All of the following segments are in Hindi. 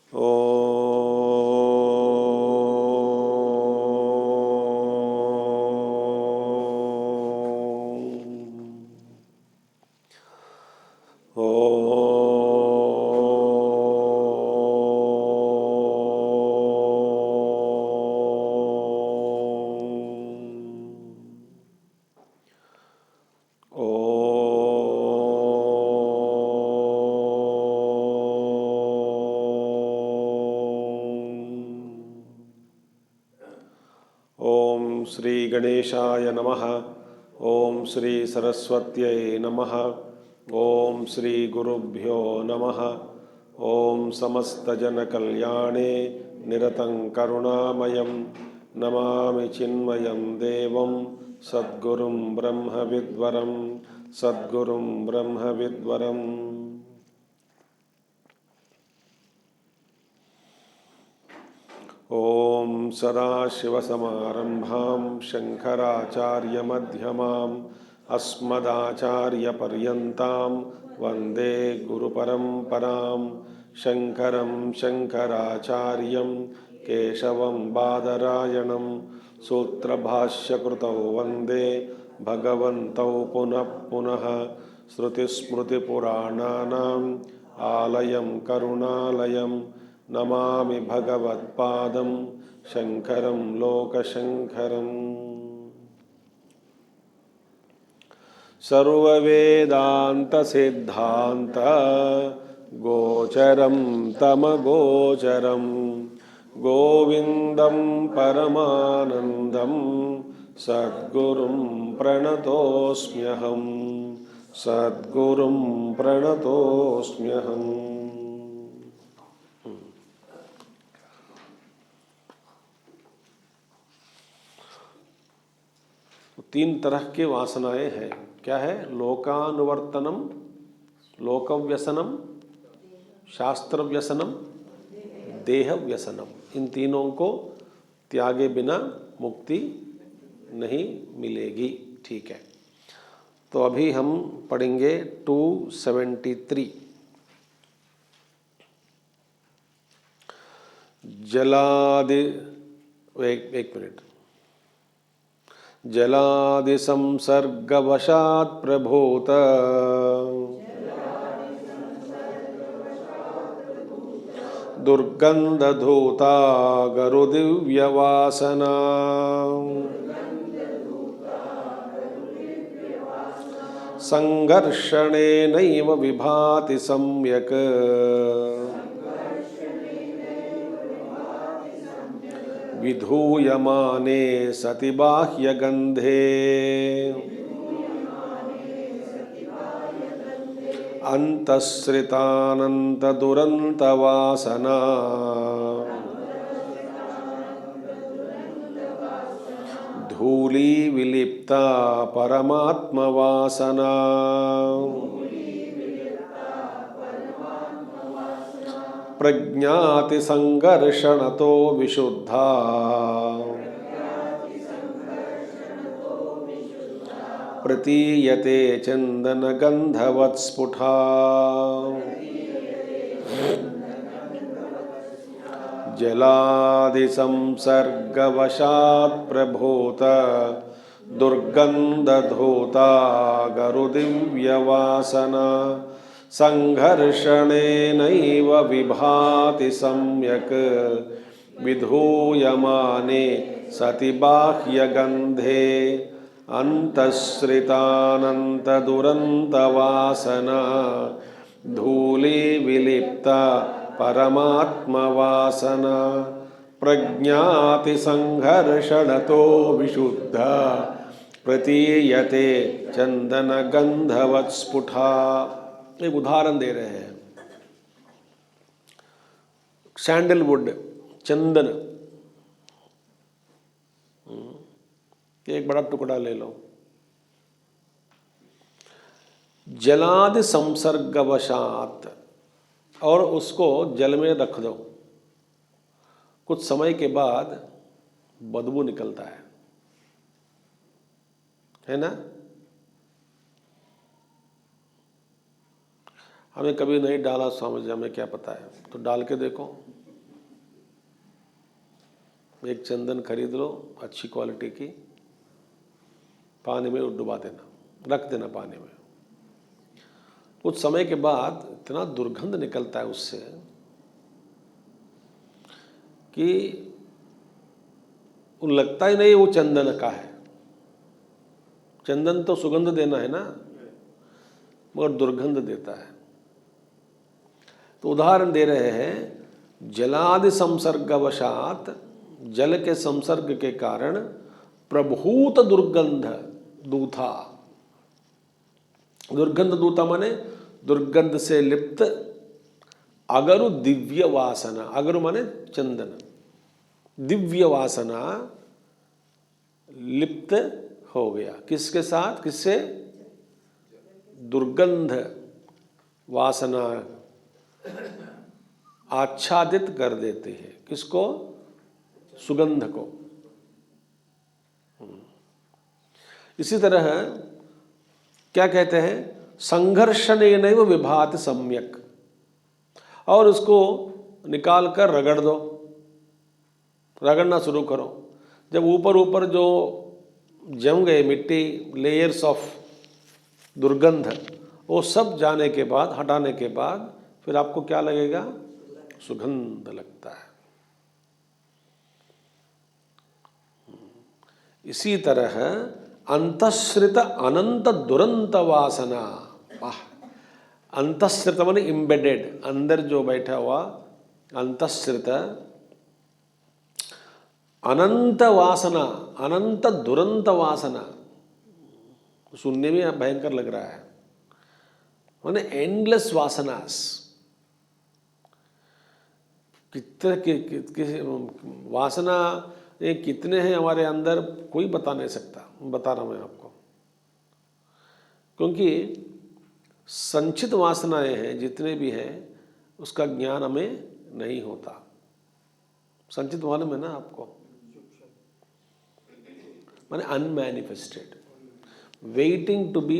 ओम श्री गणेशाय नमः। ओम श्री सरस्वत्यै नमः। ओम श्री गुरुभ्यो नमः। ओम समस्तजनकल्याणे निरतं करुणामयं नमामि चिन्मयं देवं सद्गुरुं ब्रह्मविद्वरं सद्गुरुं ब्रह्मविद्वरम्। ओम सदाशिवसमारंभां शंकराचार्यमध्यमाम् अस्मदाचार्यपर्यन्तां वन्दे गुरुपरम्परां। शंकरं शंकराचार्यं केशवं बादरायणं सूत्रभाष्यकृतौ वन्दे भगवन्तौ पुनः पुनः। श्रुतिस्मृतिपुराणानाम् आलयं करुणालयं नमामि भगवत्पादं शंकरं लोकशंकरम्। सर्ववेदान्तसिद्धान्त गोचरं तमगोचरं गोविन्दं परमानन्दं सद्गुरुं प्रणतोऽस्म्यहं सद्गुरुं प्रणतोऽस्म्यहम्। तीन तरह के वासनाएं हैं। क्या है? लोकानुवर्तनम, लोकव्यसनम, शास्त्र व्यसनम, देह व्यसनम। इन तीनों को त्यागे बिना मुक्ति नहीं मिलेगी। ठीक है, तो अभी हम पढ़ेंगे 273। जलादि एक मिनट। जलादि संसर्गवशात् प्रभूत दुर्गंधधूता गरुदिव्यवासना संघर्षणेनैव विभाति सम्यक् विधूयमाने सति बाह्यगंधे अंतःश्रितानंत दुरंत वासना धूली विलिप्ता परमात्म वासना प्रज्ञाति संघर्षणतो विशुद्धा प्रतीयते चंदन गंधवत् स्फुटा जलादि संसर्गवशात् प्रभूत दुर्गंधधूता गरुदिव्यवासना संघर्षणेनैव विभाति सम्यक् विधूयमाने सति बाह्यगंधे अंतःश्रितानंत दुरंत वासना धूली विलिप्ता परमात्म वासना प्रज्ञाति संघर्षणतो विशुद्धा प्रतीयते चंदन गंधवत् स्फुटा। एक उदाहरण दे रहे हैं। सैंडलवुड, चंदन, एक बड़ा टुकड़ा ले लो। जलादि संसर्गवशात, और उसको जल में रख दो, कुछ समय के बाद बदबू निकलता है ना? हमें कभी नहीं डाला, समझ हमें क्या पता है, तो डाल के देखो। एक चंदन खरीद लो अच्छी क्वालिटी की, पानी में डुबा देना, रख देना पानी में। कुछ समय के बाद इतना दुर्गंध निकलता है उससे कि वो लगता ही नहीं वो चंदन का है। चंदन तो सुगंध देना है ना, मगर दुर्गंध देता है। तो उदाहरण दे रहे हैं, जलादि संसर्गवशात, जल के संसर्ग के कारण प्रभूत दुर्गंध दूथा। दुर्गंध दूता माने दुर्गंध से लिप्त अगरु दिव्य वासना, अगरु माने चंदन, दिव्य वासना लिप्त हो गया। किसके साथ? किससे? दुर्गंध वासना आच्छादित कर देते हैं। किसको? सुगंध को। इसी तरह क्या कहते हैं? संघर्षणेनैव विभाति सम्यक, और उसको निकाल कर रगड़ दो, रगड़ना शुरू करो। जब ऊपर ऊपर जो जम गए मिट्टी, लेयर्स ऑफ दुर्गंध, वो सब जाने के बाद, हटाने के बाद फिर आपको क्या लगेगा? सुगंध लगता है। इसी तरह अंतःश्रित अनंत दुरंत वासना, अंतःश्रित माने इम्बेडेड, अंदर जो बैठा हुआ, अंतःश्रित अनंत वासना, अनंत दुरंत वासना, सुनने में भयंकर लग रहा है, माने एंडलेस वासनास। कितने वासना ये कितने हैं हमारे अंदर, कोई बता नहीं सकता। बता रहा हूं मैं आपको, क्योंकि संचित वासनाएं हैं जितने भी हैं, उसका ज्ञान हमें नहीं होता। संचित मालूम है ना आपको? माने unmanifested, waiting to be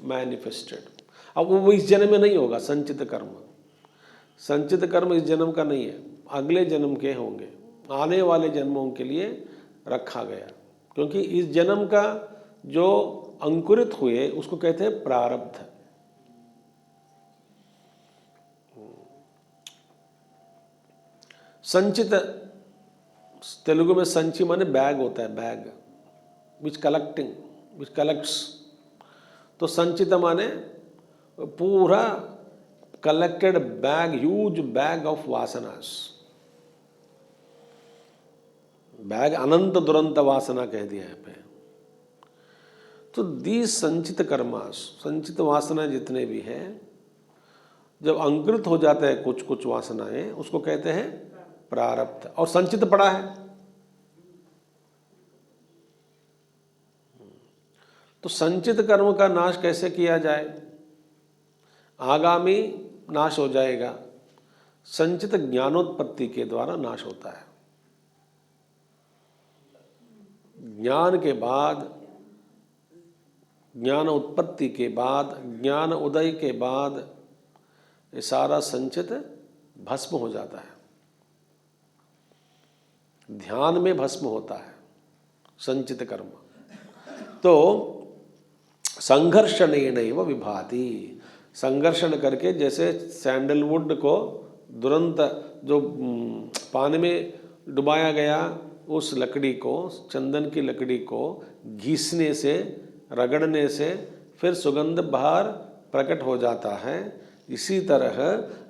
manifested. अब वो इस जन्म में नहीं होगा संचित कर्म। संचित कर्म इस जन्म का नहीं है, अगले जन्म के होंगे, आने वाले जन्मों के लिए रखा गया। क्योंकि इस जन्म का जो अंकुरित हुए उसको कहते हैं प्रारब्ध। संचित, तेलुगु में संचि माने बैग होता है, bag which collecting, which collects. तो संचित माने पूरा collected bag, huge bag of वासनास। बैग अनंत दुरंत वासना कह दिया है पे। तो दी संचित कर्मास, संचित वासना जितने भी हैं, जब अंकुरित हो जाते हैं कुछ कुछ वासनाएं, उसको कहते हैं प्रारब्ध, और संचित पड़ा है। तो संचित कर्म का नाश कैसे किया जाए? आगामी नाश हो जाएगा, संचित ज्ञानोत्पत्ति के द्वारा नाश होता है। ज्ञान के बाद, ज्ञान उत्पत्ति के बाद, ज्ञान उदय के बाद ये सारा संचित भस्म हो जाता है। ध्यान में भस्म होता है संचित कर्म। तो संघर्षणेनैव विभाति, संघर्षण करके, जैसे सैंडलवुड को तुरंत जो पानी में डुबाया गया, उस लकड़ी को, चंदन की लकड़ी को घिसने से, रगड़ने से फिर सुगंध बाहर प्रकट हो जाता है। इसी तरह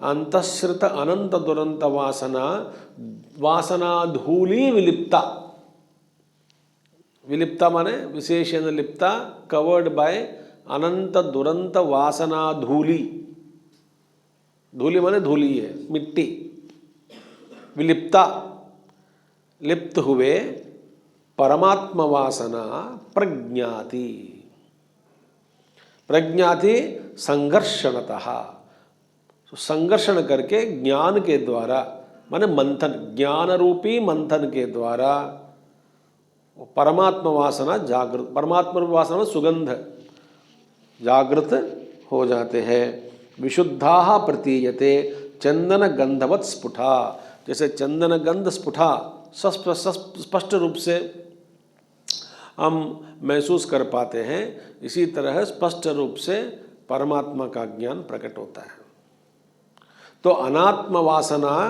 अंतःश्रित अनंत दुरंत वासना, वासना धूली विलिप्ता, विलिप्ता माने विशेषण लिप्ता, कवर्ड बाय अनंत दुरंत वासना धूली। धूली माने धूली है, मिट्टी। विलिप्ता, लिप्त हुए परमात्म वासना प्रज्ञाति। प्रज्ञाति संघर्षणतः, संघर्षण करके ज्ञान के द्वारा, माने मंथन, ज्ञान रूपी मंथन के द्वारा परमात्म वासना जागृत, परमात्म वासना में सुगंध जागृत हो जाते हैं। विशुद्धा प्रतीयते चंदन गंधवत स्फुटा, जैसे चंदन गंध स्फुटा स्पष्ट रूप से हम महसूस कर पाते हैं, इसी तरह स्पष्ट रूप से परमात्मा का ज्ञान प्रकट होता है। तो अनात्म वासना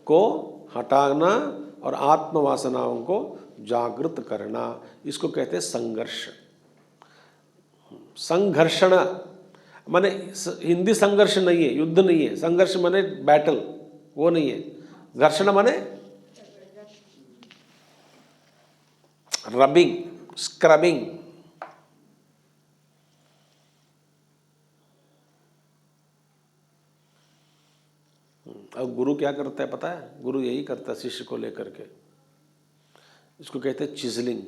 को हटाना और आत्म वासनाओं को जागृत करना, इसको कहते हैं संघर्ष। संघर्षण माने हिंदी संघर्ष नहीं है, युद्ध नहीं है। संघर्ष माने बैटल, वो नहीं है। घर्षण माने रबिंग, स्क्रबिंग। अब गुरु क्या करता है पता है? गुरु यही करता है शिष्य को लेकर के, इसको कहते हैं चिजलिंग।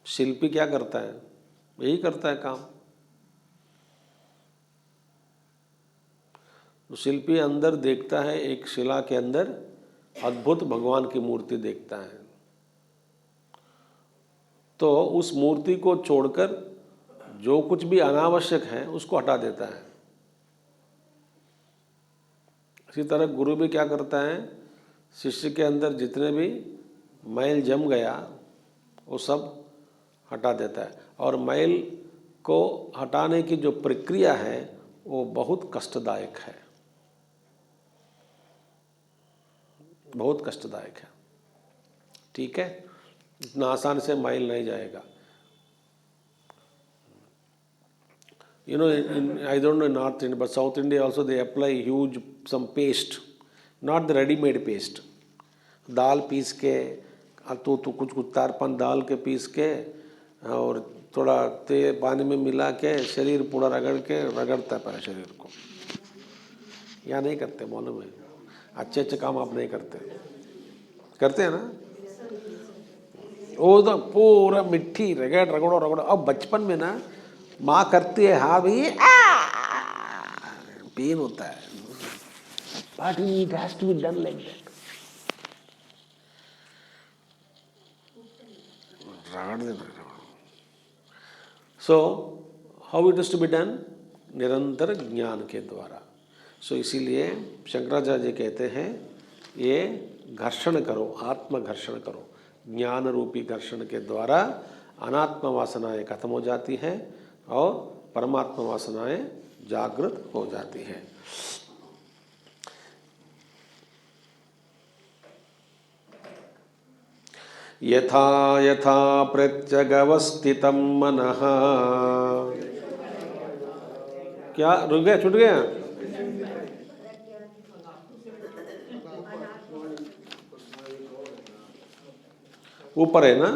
शिल्पी क्या करता है? यही करता है काम। तो शिल्पी अंदर देखता है, एक शिला के अंदर अद्भुत भगवान की मूर्ति देखता है, तो उस मूर्ति को छोड़कर जो कुछ भी अनावश्यक है उसको हटा देता है। इसी तरह गुरु भी क्या करता है, शिष्य के अंदर जितने भी मैल जम गया वो सब हटा देता है। और मैल को हटाने की जो प्रक्रिया है वो बहुत कष्टदायक है, बहुत कष्टदायक है। ठीक है, इतना आसान से मैल नहीं जाएगा। You know, I don't know in North India, but South India also they apply huge some paste, not the ready-made paste. दाल पीस के तो कुछ तारपन दाल के पीस के और थोड़ा तेल पानी में मिला के शरीर पूरा रगड़ता है पहले शरीर को। या नहीं करते, मालूम है? अच्छे अच्छे काम आप नहीं करते हैं ना? वो तो पूरा मिट्टी रगड़ो। अब बचपन में ना माँ करती है, हाँ भी पेन होता है, but it has to be done like that. रगड़ देना। So how it is to be done? निरंतर ज्ञान के द्वारा। सो इसीलिए शंकराचार्य जी कहते हैं ये घर्षण करो, आत्मघर्षण करो। ज्ञान रूपी घर्षण के द्वारा अनात्म वासनाएं खत्म हो जाती हैं और परमात्मा वासनाएं जागृत हो जाती हैं। यथा यथा प्रत्यगवस्थितं मनः। क्या रुक गया, छूट गया? ऊपर है ना?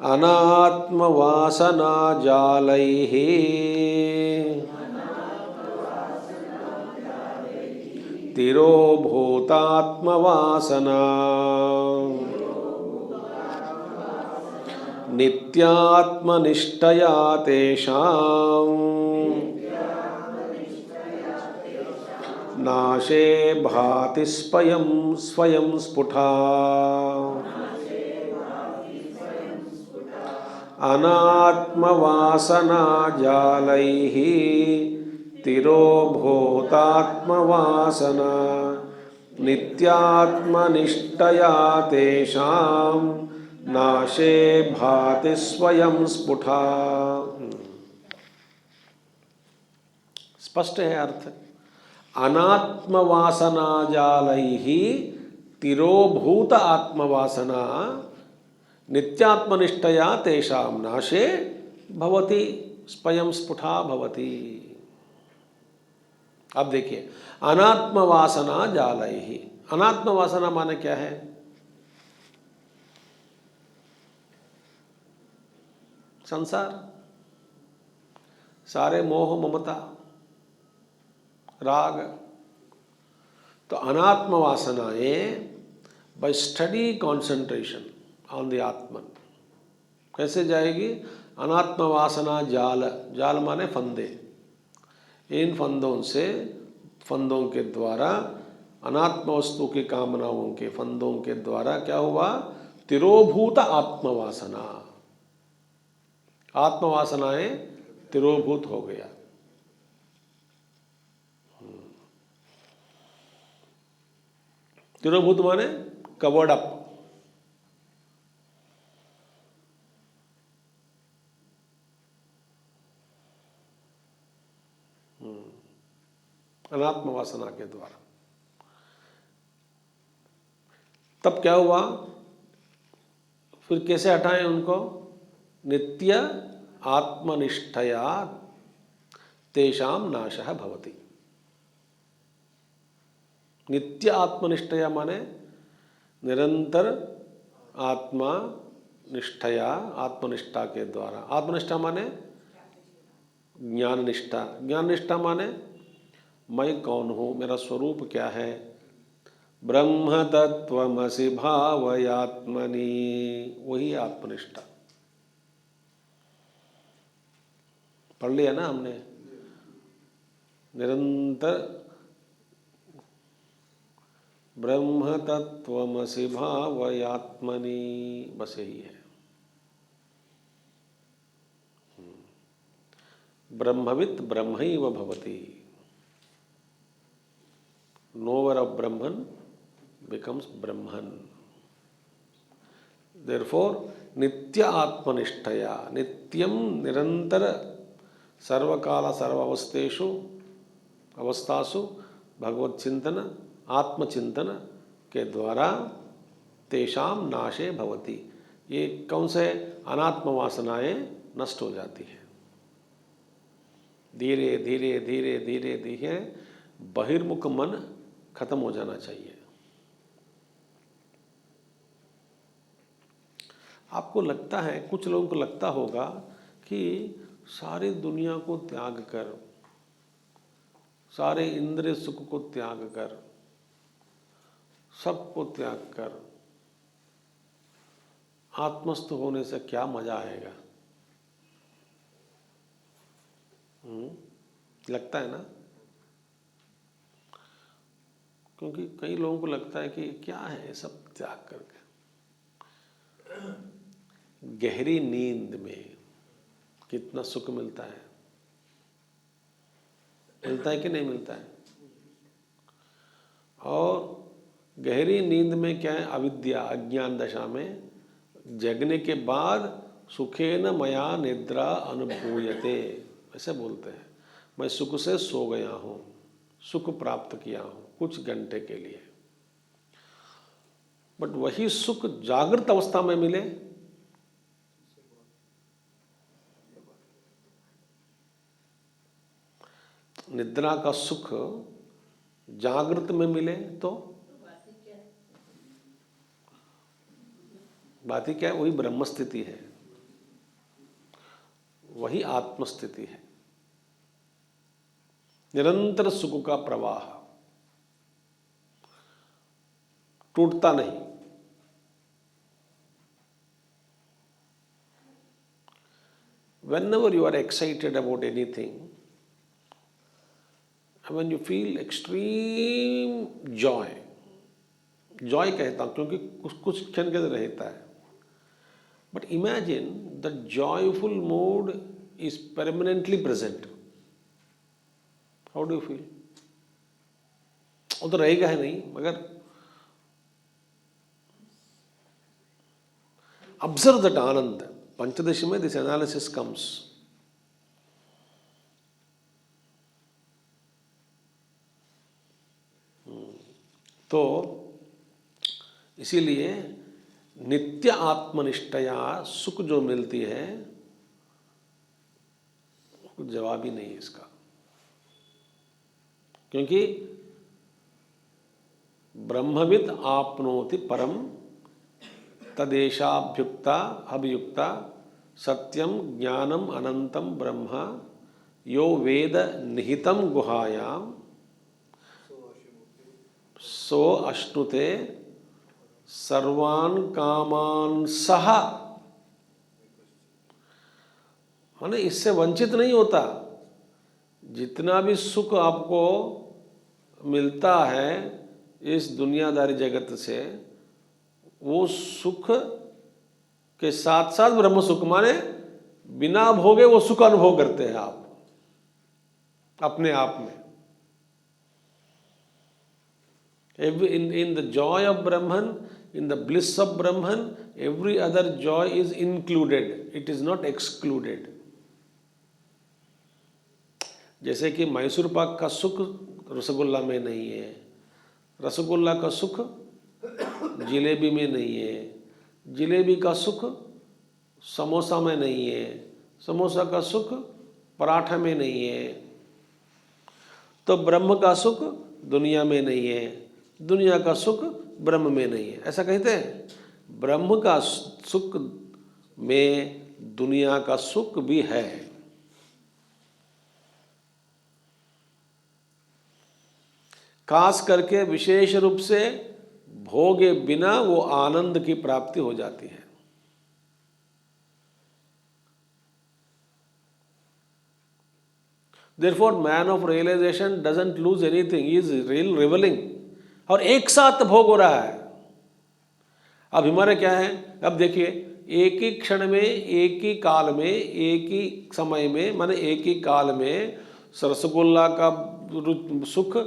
अनात्म वासना जालैः तिरोभूतात्म वासना नित्यात्मनिष्ठया तेषां नाशे भाति स्वयं स्फुटा। अनात्मवासना जालैः तिरोभूतात्मवासना नित्यात्मनिष्ठया तेषां नाशे भाति स्वयं स्फुटा। स्पष्ट है अर्थ। अनात्मवासना जालैः तिरोभूत आत्मवासना नित्यात्मनिष्ठया तेषां नाशे भवति स्वयं स्फुटा भवति। अब देखिए, अनात्म वासना जालैः। अनात्म वासना माने क्या है? संसार, सारे मोह ममता राग। तो अनात्म वासनाएं bye study concentration on the आत्मन कैसे जाएगी? अनात्म वासना जाल माने फंदे। इन फंदों के द्वारा अनात्म वस्तु की कामनाओं के फंदों के द्वारा क्या हुआ? तिरोभूत आत्मवासना, आत्मवासनाएं तिरोभूत हो गया। तिरोभूत माने कवर्ड अप। अनात्म वासना के द्वारा। तब क्या हुआ, फिर कैसे हटाएं उनको? नित्य आत्मनिष्ठया तेषाम नाशः भवति। नित्य आत्मनिष्ठया माने निरंतर आत्मा निष्ठया, आत्मनिष्ठा के द्वारा। आत्मनिष्ठा माने ज्ञान निष्ठा। ज्ञान निष्ठा माने मैं कौन हूँ, मेरा स्वरूप क्या है। ब्रह्म तत्वमसि भावयात्मनि, वही आत्मनिष्ठा। पढ़ लिया ना हमने, निरंतर ब्रह्म तत्वमसि भावयात्मनि, बस यही है। ब्रह्मवित् ब्रह्मैव भवति। Knower of Brahman becomes Brahman. Therefore, Nitya Atmanishtaya, Nityam निरंतर सर्वकाल सर्वावस्थेषु अवस्थासु भगवत चिंतन, आत्मचिंतन के द्वारा तेषाम नाशे भवति। ये कौन से अनात्म वासनाएं नष्ट हो जाती है। धीरे धीरे धीरे धीरे धीरे बहिर्मुख मन खत्म हो जाना चाहिए। आपको लगता है, कुछ लोगों को लगता होगा कि सारी दुनिया को त्याग कर, सारे इंद्रिय सुख को त्याग कर, सबको त्याग कर आत्मस्थ होने से क्या मजा आएगा। लगता है ना? क्योंकि कई लोगों को लगता है कि क्या है सब त्याग करके। गहरी नींद में कितना सुख मिलता है, मिलता है कि नहीं मिलता है? और गहरी नींद में क्या है? अविद्या, अज्ञान दशा में जगने के बाद सुखेन मया निद्रा अनुभूयते, ऐसे बोलते हैं। मैं सुख से सो गया हूँ, सुख प्राप्त किया हूँ कुछ घंटे के लिए। बट वही सुख जागृत अवस्था में मिले, निद्रा का सुख जागृत में मिले तो बात ही क्या है? वही ब्रह्म स्थिति है, वही आत्मस्थिति है। निरंतर सुख का प्रवाह टूटता नहीं। Whenever you are excited about anything, when you feel extreme joy, joy कहता हूं क्योंकि कुछ क्षण के लिए रहता है, but imagine the joyful mood is permanently present. How do you feel? वो तो रहेगा ही नहीं, मगर observe that आनंद। पंचदशी में this analysis comes. तो इसीलिए नित्य आत्मनिष्ठया सुख जो मिलती है, कुछ जवाब ही नहीं है इसका। क्योंकि ब्रह्मविद आपनोति परम तदेशाभ्युक्ता अभियुक्ता सत्यम ज्ञानम अनंतम ब्रह्म यो वेद निहितम गुहायाम सो अश्नुते सर्वान कामान सह। माने इससे वंचित नहीं होता। जितना भी सुख आपको मिलता है इस दुनियादारी जगत से, वो सुख के साथ साथ ब्रह्म सुख, माने बिना भोगे वो सुख अनुभव करते हैं आप अपने आप में। In the joy of Brahman, in the bliss of Brahman, every other joy is included, it is not excluded. जैसे कि मैसूर पाक का सुख रसगुल्ला में नहीं है, रसगुल्ला का सुख जिलेबी में नहीं है, जिलेबी का सुख समोसा में नहीं है, समोसा का सुख पराठा में नहीं है। तो ब्रह्म का सुख दुनिया में नहीं है, दुनिया का सुख ब्रह्म में नहीं है, ऐसा कहते हैं। ब्रह्म का सुख में दुनिया का सुख भी है। खास करके विशेष रूप से भोगे बिना वो आनंद की प्राप्ति हो जाती है। Therefore, man of realization doesn't lose anything, he is real reveling। और एक साथ भोग हो रहा है। अब हमारे क्या है, अब देखिए एक ही क्षण में, एक ही काल में, एक ही समय में, माने एक ही काल में रसगुल्ला का सुख,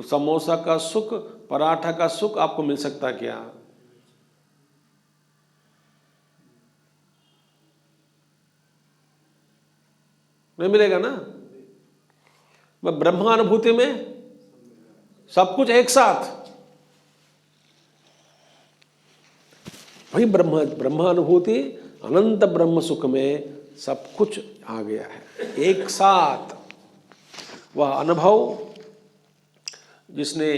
समोसा का सुख, पराठा का सुख आपको मिल सकता क्या? नहीं मिलेगा ना। ब्रह्मानुभूति में सब कुछ एक साथ, वही ब्रह्मानुभूति अनंत ब्रह्म सुख में सब कुछ आ गया है एक साथ। वह अनुभव जिसने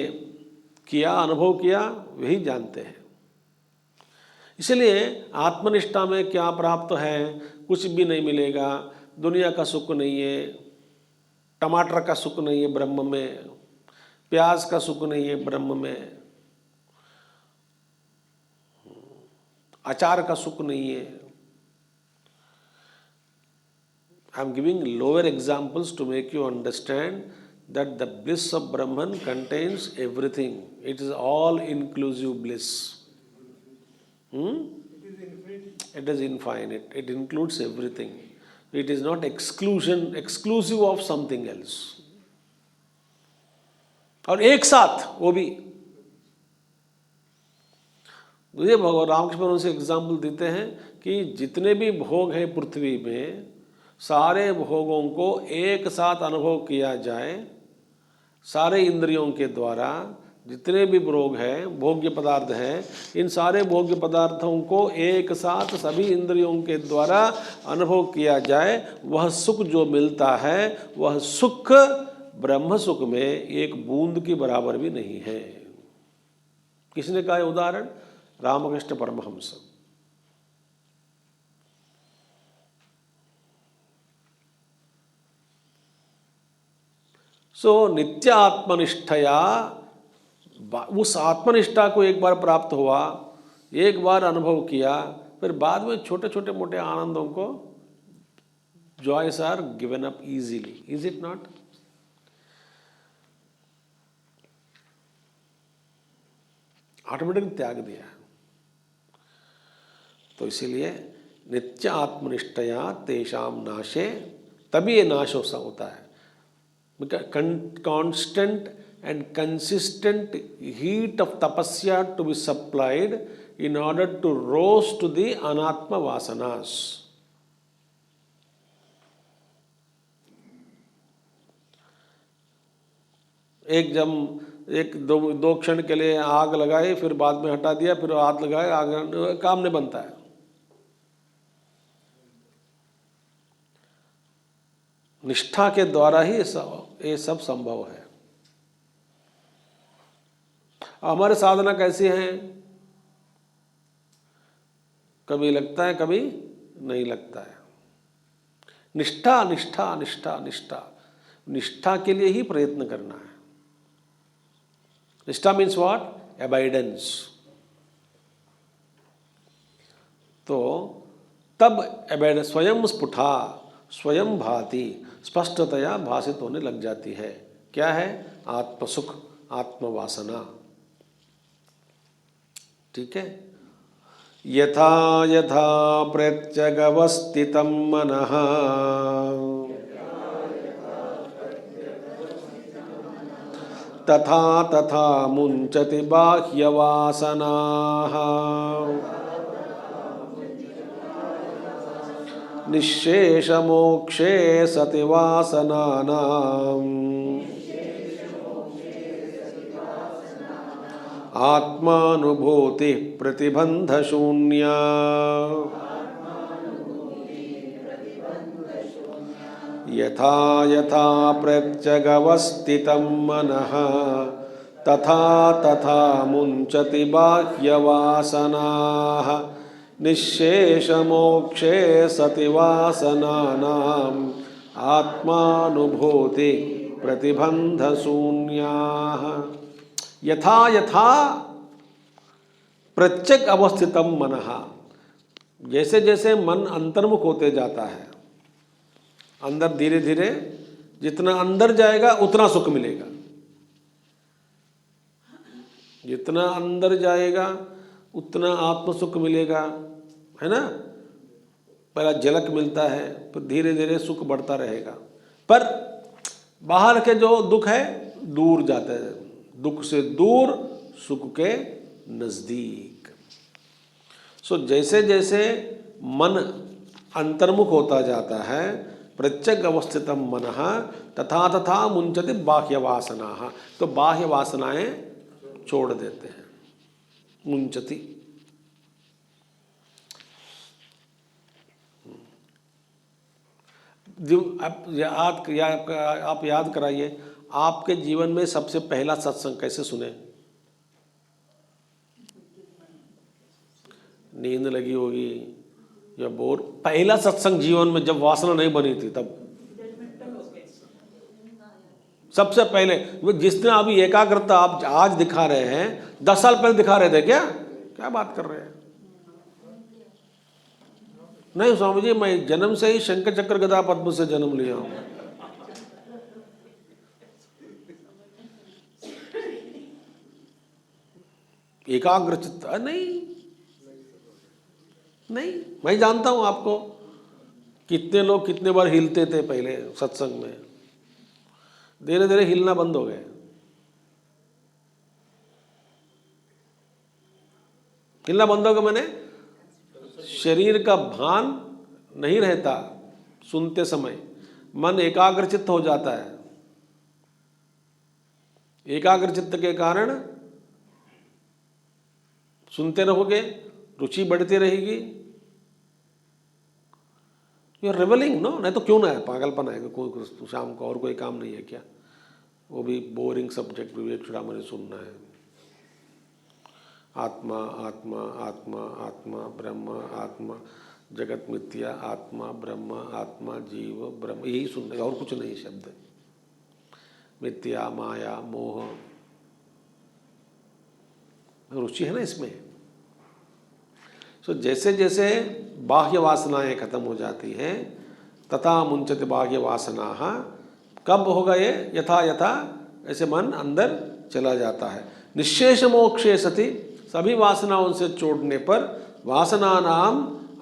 किया, अनुभव किया, वही जानते हैं। इसलिए आत्मनिष्ठा में क्या प्राप्त है? कुछ भी नहीं मिलेगा। दुनिया का सुख नहीं है, टमाटर का सुख नहीं है ब्रह्म में, प्याज का सुख नहीं है ब्रह्म में, अचार का सुख नहीं है। I am giving lower examples to make you understand that the bliss of Brahman contains everything. It is all inclusive bliss. It is infinite. It includes everything. It is not exclusive of something else. और एक साथ वो भी मुझे भगवान रामकृष्ण उनसे एग्जाम्पल देते हैं कि जितने भी भोग हैं पृथ्वी में, सारे भोगों को एक साथ अनुभव किया जाए, सारे इंद्रियों के द्वारा जितने भी भोग हैं, भोग्य पदार्थ हैं, इन सारे भोग्य पदार्थों को एक साथ सभी इंद्रियों के द्वारा अनुभव किया जाए, वह सुख जो मिलता है, वह सुख ब्रह्म सुख में एक बूंद की बराबर भी नहीं है। किसने कहा उदाहरण? रामकृष्ण परमहंस। सो नित्य आत्मनिष्ठया, उस आत्मनिष्ठा को एक बार प्राप्त हुआ, एक बार अनुभव किया, फिर बाद में छोटे छोटे मोटे आनंदों को joys are given up easily. Is it not? Automatic त्याग दिया। तो इसीलिए नित्य आत्मनिष्ठया तेषाम नाशे, तभी ये नाश होता है। Constant and consistent heat of tapasya to be supplied in order to roast the anatma vasanas. एक दो क्षण के लिए आग लगाई, फिर बाद में हटा दिया, फिर आग लगाए, आग काम नहीं बनता है। निष्ठा के द्वारा ही ये सब संभव है। हमारे साधना कैसी है? कभी लगता है, कभी नहीं लगता है। निष्ठा निष्ठा निष्ठा निष्ठा, निष्ठा के लिए ही प्रयत्न करना है। निष्ठा मीन्स व्हाट? अबाइडेंस। तो तब अबाइडेंस स्वयं स्फुटा, स्वयं भाति, स्पष्टतया भाषित होने लग जाती है। क्या है? आत्मसुख, आत्मवासना। ठीक है। यथा यथा प्रत्यगवस्थितं मनः तथा तथा मुंचति बाह्यवासनाः निःशेषमोक्षे सति वासनानाम् आत्मानुभूति प्रतिबंधशून्या यथा यथा प्रत्यगवस्थितं मनः तथा तथा मुंचति बाह्यवासनाः निःशेषमोक्षे सति वासनानाम् आत्मानुभूति प्रतिबंधशून्याः यथा यथा प्रत्यग अवस्थितम मनः, जैसे जैसे मन अंतर्मुख होते जाता है, अंदर धीरे धीरे जितना अंदर जाएगा उतना सुख मिलेगा, जितना अंदर जाएगा उतना आत्म सुख मिलेगा, है ना। पहला झलक मिलता है, फिर धीरे धीरे सुख बढ़ता रहेगा, पर बाहर के जो दुख है दूर जाते हैं, दुख से दूर सुख के नजदीक। सो जैसे जैसे मन अंतर्मुख होता जाता है, प्रत्यग अवस्थितम मनः तथा तथा मुंचति बाह्य वासनाः, तो बाह्य वासनाएं छोड़ देते हैं, मुंचति। आप याद कराइए, आपके जीवन में सबसे पहला सत्संग कैसे सुने? नींद लगी होगी या बोर। पहला सत्संग जीवन में जब वासना नहीं बनी थी तब सबसे पहले। जिसने अभी एकाग्रता आप आज दिखा रहे हैं, 10 साल पहले दिखा रहे थे क्या बात कर रहे हैं? नहीं स्वामी जी, मैं जन्म से ही शंकर चक्र गदा पद्म से जन्म लिया हूं। एकाग्रचित्त नहीं, मैं जानता हूं आपको, कितने लोग कितने बार हिलते थे पहले सत्संग में, धीरे धीरे हिलना बंद हो गए। हिलना बंद हो गया मैंने शरीर का भान नहीं रहता, सुनते समय मन एकाग्रचित्त हो जाता है। एकाग्रचित्त के कारण सुनते रहोगे, रुचि बढ़ती रहेगी। यू आर रिवलिंग नो, नहीं तो क्यों ना है, पागलपन है। कोई शाम को और कोई काम नहीं है क्या? वो भी बोरिंग सब्जेक्ट विवेक चूड़ामणि सुनना है। आत्मा आत्मा आत्मा आत्मा ब्रह्म आत्मा जगत मिथ्या आत्मा ब्रह्म आत्मा जीव ब्रह्म, यही सुनने का और कुछ नहीं शब्द। मिथ्या माया मोह, रुचि है ना इसमें। सो जैसे जैसे बाह्य वासनाएं खत्म हो जाती हैं, तथा मुंचति बाह्य वासनाः, कब होगा ये? यथा यथा ऐसे मन अंदर चला जाता है। निःशेष मोक्षे सति, सभी वासनाओं से छोड़ने पर वासनानाम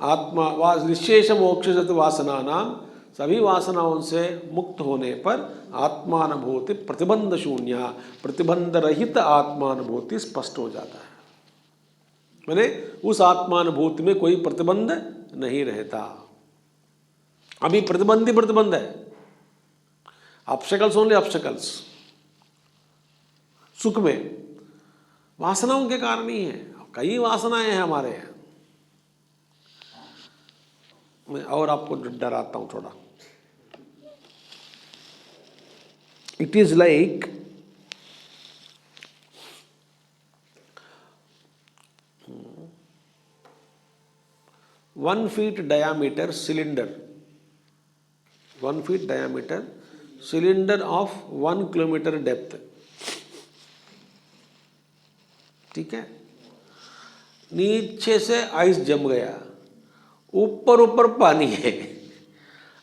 आत्मा निःशेष मोक्षे सति वासनानाम, सभी वासनाओं से मुक्त होने पर आत्मानुभूति प्रतिबंध शून्य, प्रतिबंध रहित आत्मानुभूति स्पष्ट हो जाता है। मैंने उस आत्मानुभूति में कोई प्रतिबंध नहीं रहता। अभी प्रतिबंध है, ऑब्स्टेकल्स ओनली ऑब्स्टेकल्स। सुख में वासनाओं के कारण ही है, कई वासनाएं हैं हमारे यहाँ। मैं और आपको डराता हूं थोड़ा। It is like one feet diameter cylinder, 1 feet diameter cylinder of 1 kilometre depth. ठीक है, नीचे से आइस जम गया, ऊपर ऊपर पानी है।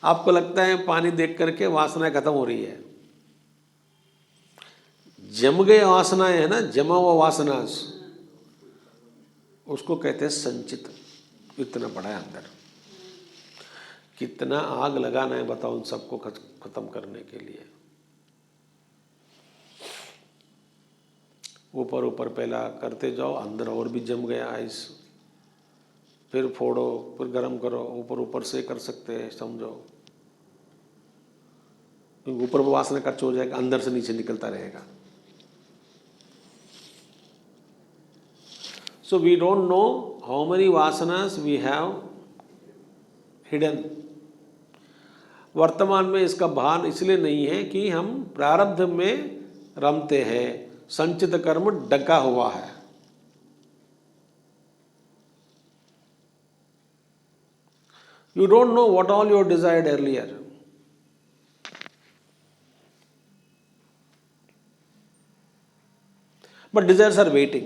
आपको लगता है पानी देख करके वासना खत्म हो रही है। जम गए वासनाएं है ना, जमा हुआ वासना, उसको कहते हैं संचित। इतना बड़ा है अंदर, कितना आग लगाना है बताओ उन सबको खत्म करने के लिए। ऊपर ऊपर पहला करते जाओ, अंदर और भी जम गया आइस, फिर फोड़ो, फिर गर्म करो, ऊपर ऊपर से कर सकते हैं, समझो। क्योंकि ऊपर वासना खर्च हो जाएगा, अंदर से नीचे निकलता रहेगा। So we don't know how many वासनास वी हैव हिडन। वर्तमान में इसका भान इसलिए नहीं है कि हम प्रारब्ध में रमते हैं, संचित कर्म डका हुआ है। You don't know what all you desired earlier. But desires are waiting.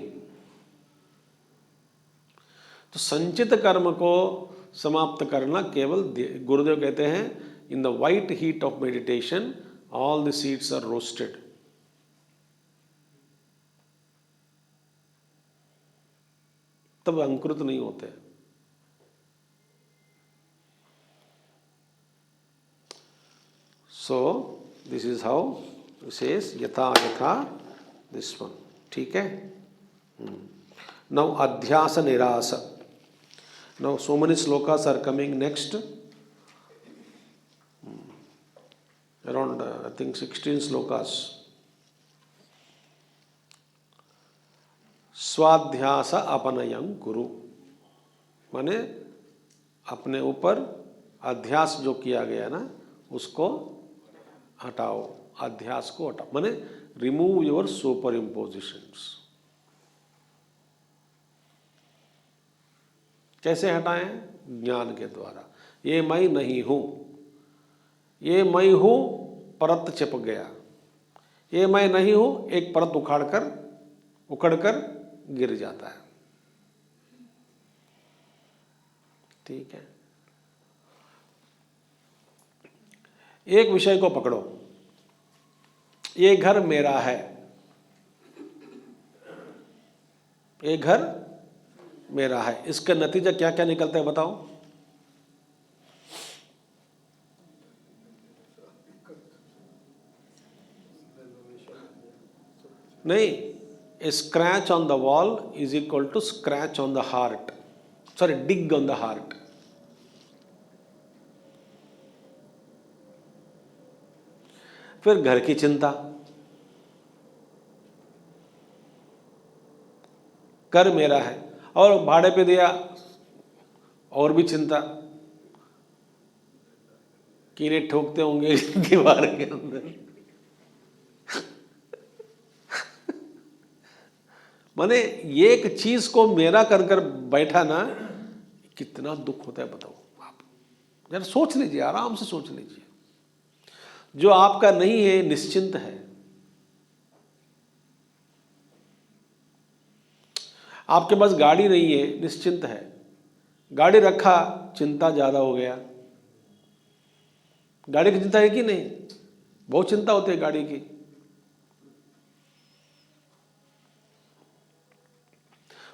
तो संचित कर्म को समाप्त करना केवल, गुरुदेव कहते हैं, in the white heat of meditation all the seeds are roasted. तब अंकुरित नहीं होते। So this is how it says yatha yatha, this one, ठीक है। Now adhyasa nirasa. Now so many slokas are coming next, around I think 16 slokas. स्वाध्यास अपनयं कुरु, माने अपने ऊपर अध्यास जो किया गया ना उसको हटाओ, अध्यास को हटाओ, माने रिमूव योर सुपर इम्पोजिशंस। कैसे हटाएं? ज्ञान के द्वारा। ये मैं नहीं हूं, ये मैं हूं परत चिपक गया, ये मैं नहीं हूं एक परत उखड़कर गिर जाता है। ठीक है, एक विषय को पकड़ो, ये घर मेरा है, ये घर मेरा है, इसका नतीजा क्या क्या निकलता है बताओ? नहीं, a scratch on the wall is equal to scratch on the heart, sorry, dig on the heart. फिर घर की चिंता, घर मेरा है और भाड़े पे दिया, और भी चिंता, कीड़े ठोकते होंगे दीवार के अंदर। माने एक चीज को मेरा कर कर बैठा ना, कितना दुख होता है बताओ आप। जरा सोच लीजिए, आराम से सोच लीजिए। जो आपका नहीं है निश्चिंत है, आपके पास गाड़ी नहीं है निश्चिंत है, गाड़ी रखा चिंता ज्यादा हो गया। गाड़ी की चिंता है कि नहीं? बहुत चिंता होती है गाड़ी की।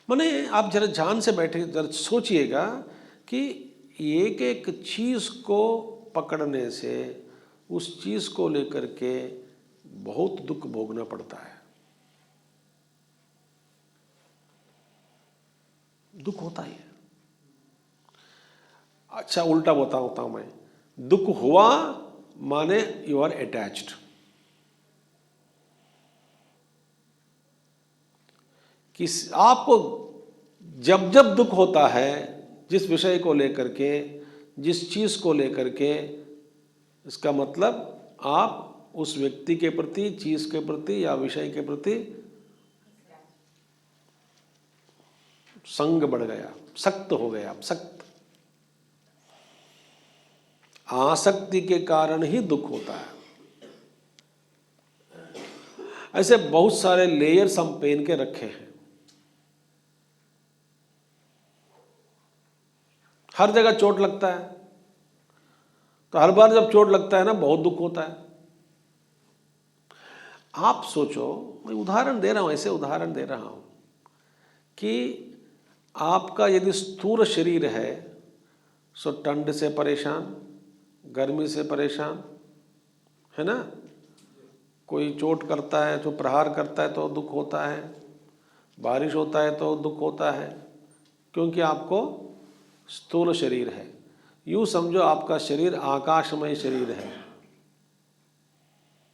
माने आप जरा ध्यान से बैठे, जरा सोचिएगा कि एक एक चीज को पकड़ने से उस चीज को लेकर के बहुत दुख भोगना पड़ता है, दुख होता ही है। अच्छा उल्टा बताता हूं मैं, दुख हुआ माने यू आर अटैच्ड। कि आपको जब जब दुख होता है जिस विषय को लेकर के, जिस चीज को लेकर के, इसका मतलब आप उस व्यक्ति के प्रति, चीज के प्रति या विषय के प्रति संग बढ़ गया, सख्त हो गया, आप सख्त। आसक्ति के कारण ही दुख होता है। ऐसे बहुत सारे लेयर्स हम पहन के रखे हैं, हर जगह चोट लगता है, तो हर बार जब चोट लगता है ना बहुत दुख होता है। आप सोचो, मैं उदाहरण दे रहा हूं, ऐसे उदाहरण दे रहा हूं कि आपका यदि स्थूल शरीर है सो ठंड से परेशान, गर्मी से परेशान है ना, कोई चोट करता है, जो प्रहार करता है तो दुख होता है, बारिश होता है तो दुख होता है, क्योंकि आपको स्थूल शरीर है। यूँ समझो आपका शरीर आकाशमय शरीर है,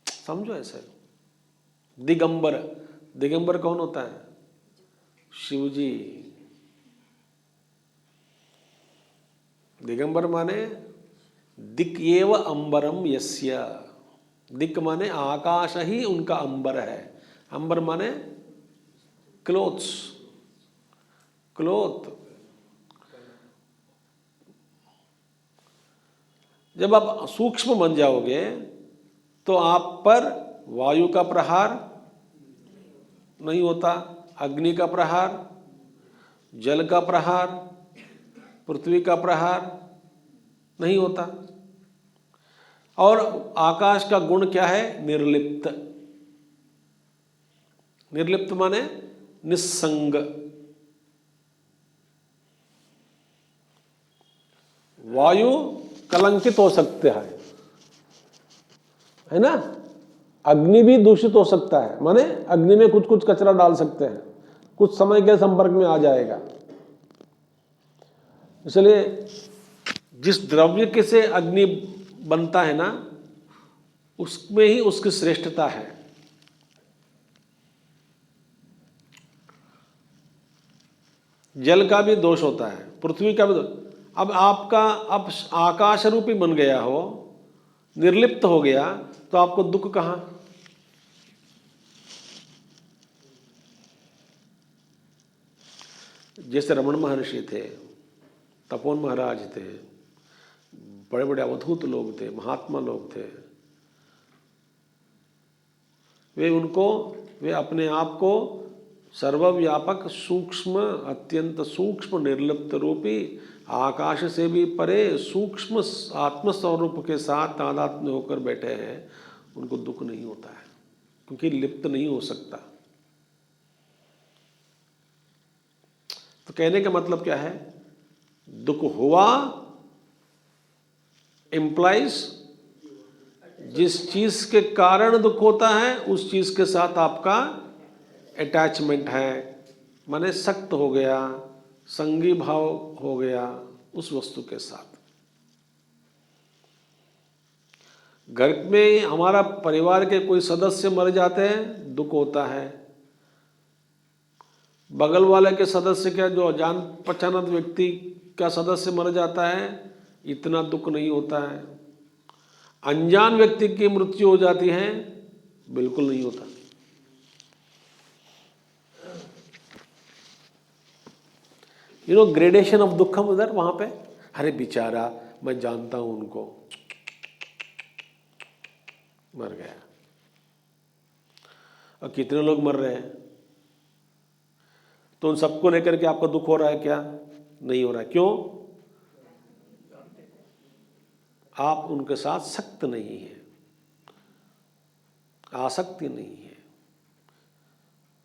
समझो ऐसे। दिगंबर, दिगंबर कौन होता है? शिव जी। दिगंबर माने दिक एव अंबरम यस्य, दिक माने आकाश ही उनका अंबर है। अंबर माने क्लोथ्स, क्लोथ। जब आप सूक्ष्म बन जाओगे तो आप पर वायु का प्रहार नहीं होता, अग्नि का प्रहार, जल का प्रहार, पृथ्वी का प्रहार नहीं होता। और आकाश का गुण क्या है? निर्लिप्त। निर्लिप्त माने निस्संग। वायु कलंकित हो सकते हैं, है ना? अग्नि भी दूषित हो सकता है, माने अग्नि में कुछ कुछ कचरा डाल सकते हैं, कुछ समय के संपर्क में आ जाएगा। इसलिए जिस द्रव्य के से अग्नि बनता है ना, उसमें ही उसकी श्रेष्ठता है। जल का भी दोष होता है, पृथ्वी का भी दोष। अब आपका अब आकाश रूपी बन गया हो, निर्लिप्त हो गया, तो आपको दुख कहां? जैसे रमण महर्षि थे, तपोन महाराज थे, बड़े बड़े अवधूत लोग थे, महात्मा लोग थे, वे अपने आप को सर्वव्यापक सूक्ष्म, अत्यंत सूक्ष्म निर्लिप्त रूपी, आकाश से भी परे सूक्ष्म आत्मस्वरूप के साथ तादात्म्य होकर बैठे हैं। उनको दुख नहीं होता है, क्योंकि लिप्त नहीं हो सकता। तो कहने का मतलब क्या है? दुख हुआ इम्प्लाइज जिस चीज के कारण दुख होता है उस चीज के साथ आपका अटैचमेंट है, माने सख्त हो गया, संगी भाव हो गया उस वस्तु के साथ। घर में हमारा परिवार के कोई सदस्य मर जाते हैं, दुख होता है। बगल वाले के सदस्य का, जो जान पहचान व्यक्ति का सदस्य मर जाता है, इतना दुख नहीं होता है। अनजान व्यक्ति की मृत्यु हो जाती है, बिल्कुल नहीं होता। ग्रेडेशन ऑफ दुखम उधर, वहां पे, अरे बेचारा, मैं जानता हूं उनको, मर गया। और कितने लोग मर रहे हैं, तो उन सबको लेकर के आपको दुख हो रहा है क्या? नहीं हो रहा है। क्यों? आप उनके साथ सख्त नहीं है, आसक्ति नहीं है,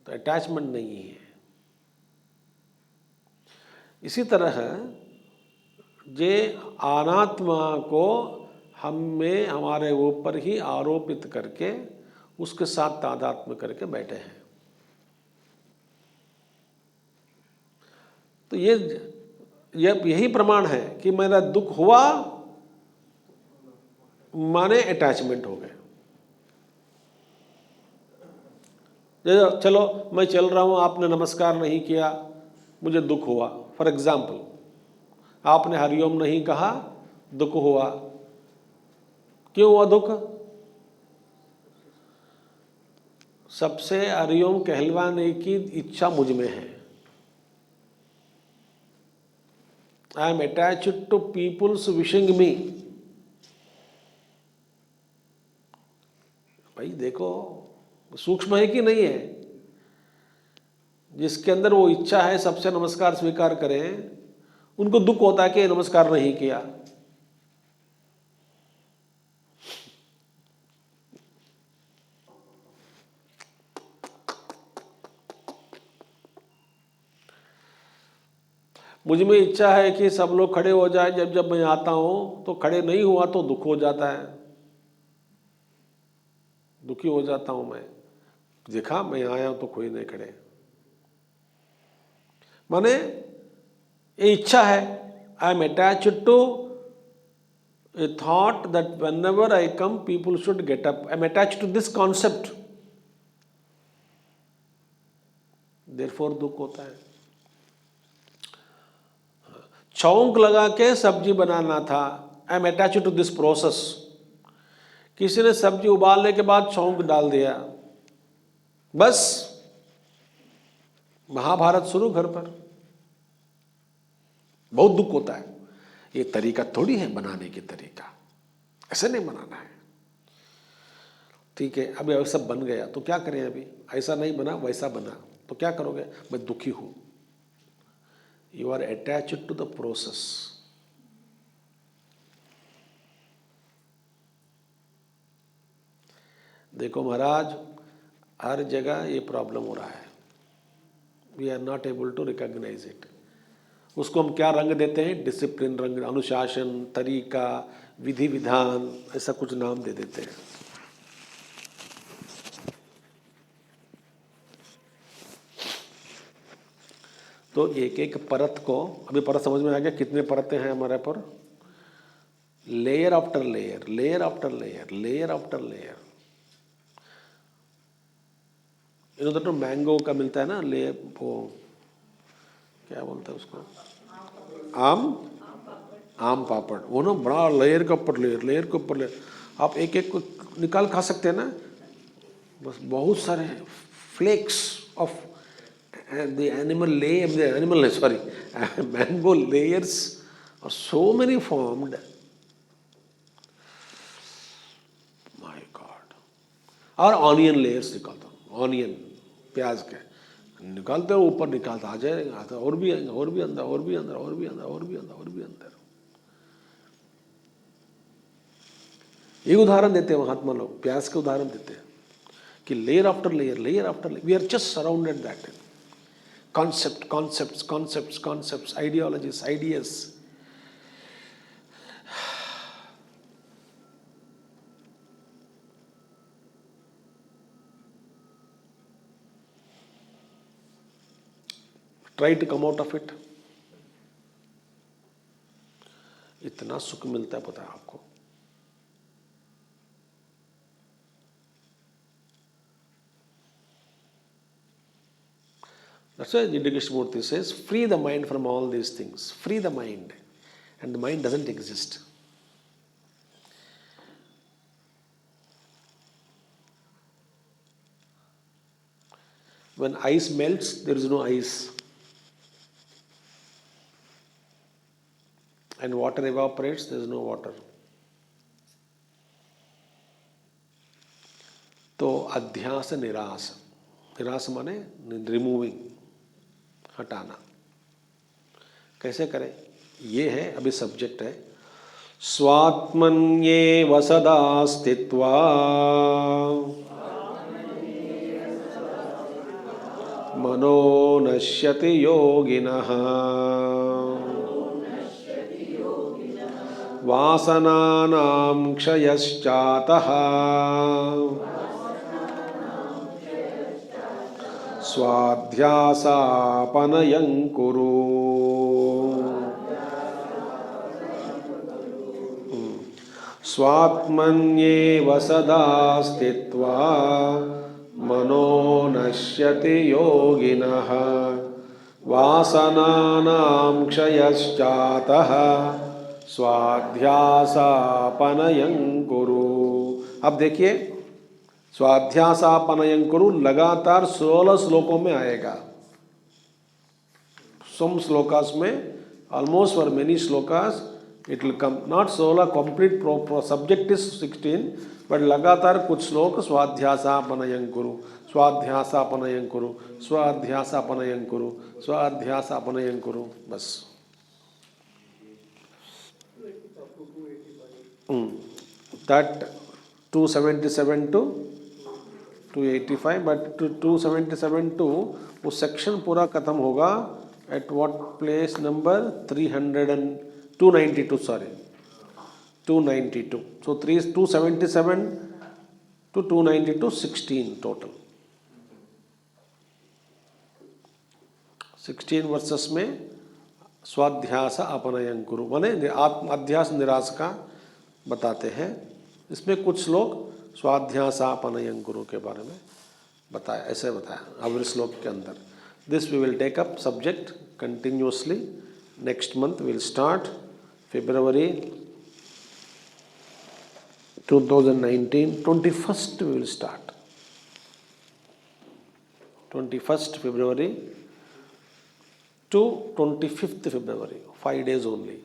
तो अटैचमेंट नहीं है। इसी तरह जे अनात्मा को हम में, हमारे ऊपर ही आरोपित करके उसके साथ तादात्म्य करके बैठे हैं। तो यही प्रमाण है कि मेरा दुख हुआ माने अटैचमेंट हो गए। चलो मैं चल रहा हूं, आपने नमस्कार नहीं किया, मुझे दुख हुआ। फॉर एग्जाम्पल, आपने हरिओम नहीं कहा, दुख हुआ। क्यों हुआ दुख? सबसे हरिओम कहलवाने की इच्छा मुझ में है। I am attached to peoples wishing me. भाई देखो, सूक्ष्म है कि नहीं है? जिसके अंदर वो इच्छा है सबसे नमस्कार स्वीकार करें, उनको दुख होता है कि नमस्कार नहीं किया। मुझ में इच्छा है कि सब लोग खड़े हो जाए, जब जब मैं आता हूं, तो खड़े नहीं हुआ तो दुख हो जाता है। दुखी हो जाता हूं मैं, देखा मैं यहाँ आया हूं तो कोई नहीं खड़े। माने ये इच्छा है, I am attached to a thought that whenever I come people should get up, I am attached to this concept, therefore दुख होता है। चौंक लगा के सब्जी बनाना था, I am attached to this process. किसी ने सब्जी उबालने के बाद चौंक डाल दिया, बस महाभारत शुरू घर पर। बहुत दुख होता है। ये तरीका थोड़ी है बनाने की तरीका, ऐसे नहीं बनाना है। ठीक है, अभी ऐसा बन गया तो क्या करें, अभी ऐसा नहीं बना वैसा बना तो क्या करोगे, मैं दुखी हूं। You are attached to the process. देखो महाराज, हर जगह ये प्रॉब्लम हो रहा है, we are not able to recognize it. उसको हम क्या रंग देते हैं, डिसिप्लिन रंग, अनुशासन, तरीका, विधि विधान, ऐसा कुछ नाम दे देते हैं। तो एक एक परत को, अभी परत समझ में आ गया कितने परतें हैं हमारे पर, layer after layer, layer after layer, layer after layer. इधर तो मैंगो का मिलता है ना, ले वो क्या बोलते हैं उसको, आम पापड़, वो ना बड़ा लेयर के ऊपर लेयर, लेयर के ऊपर लेयर। आप एक एक को निकाल खा सकते हैं ना, बस बहुत सारे flakes of the animal sorry mango layers are so many formed, my God. और ऑनियन लेयर्स निकालता हूँ, ऑनियन प्याज के निकालते हो, ऊपर निकालता आ जाएगा, और भी आएंगे, और भी अंदर, और भी अंदर, और भी अंदर, और भी अंदर, और भी अंदर। ये उदाहरण देते हैं महात्मा लोग, प्याज के उदाहरण देते हैं कि layer after layer, layer after layer, we are just surrounded that concept, concepts, concepts, concepts, ideologies, ideas. Try to come out of it. इतना सुख मिलता है पता है आपको। That's why Jiddu Krishnamurti says, free the mind from all these things. Free the mind. And the mind doesn't exist. When ice melts, there is no ice. And water evaporates, there is no water. तो अध्यास निरास, निरास माने रिमूविंग, हटाना। कैसे करें, ये है अभी सब्जेक्ट है। स्वात्मन्येव सदा स्थित्वा मनो नश्यति योगिनः वासनानां क्षयश्चातः स्वाध्यासापनयं कुरु। स्वात्मन्येव सदा स्थित्वा मनो नश्यति योगिनः वासनानां क्षयश्चातः स्वाध्यासापनयं कुरु। अब देखिए, स्वाध्यासापनयं कुरु लगातार 16 श्लोकों में आएगा। सम श्लोकास में, almost for many shlokas it will come, not 16 complete, subject is 16, but लगातार कुछ श्लोक स्वाध्यासापनयं कुरु, स्वाध्यासापनयं कुरु, स्वाध्यासापनयं कुरु, स्वाध्यासापनयं कुरु, बस। That 277 to 285, but 277 to वो सेक्शन पूरा खत्म होगा at what place number 292, sorry 292। So 277 to to 290 to 16 total. 16 versus में स्वाध्यास अपनयन कुरु माने आत्म अध्यास निराश का बताते हैं। इसमें कुछ श्लोक स्वाध्यास अपनयन कुरु के बारे में बताया, ऐसे बताया अवर श्लोक के अंदर। This we will take up subject continuously next month. Will start February 2019 21st we will start 21st February to 25th February, 5 days only.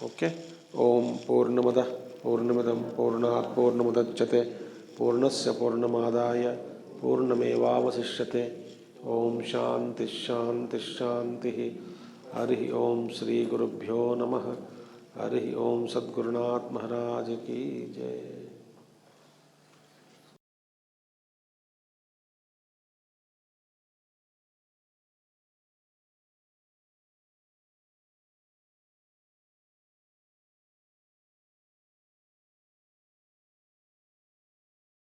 Okay. Om Purnamada Purnamadam Purnat Purnamudachyate Purnasya Purnamadaya Purnamevavasishyate. Om Shanti Shanti Shanti. Hari Om Shri गुरुभ्यो नमः। हरि ओम सद्गुरुनाथ महाराज की जय।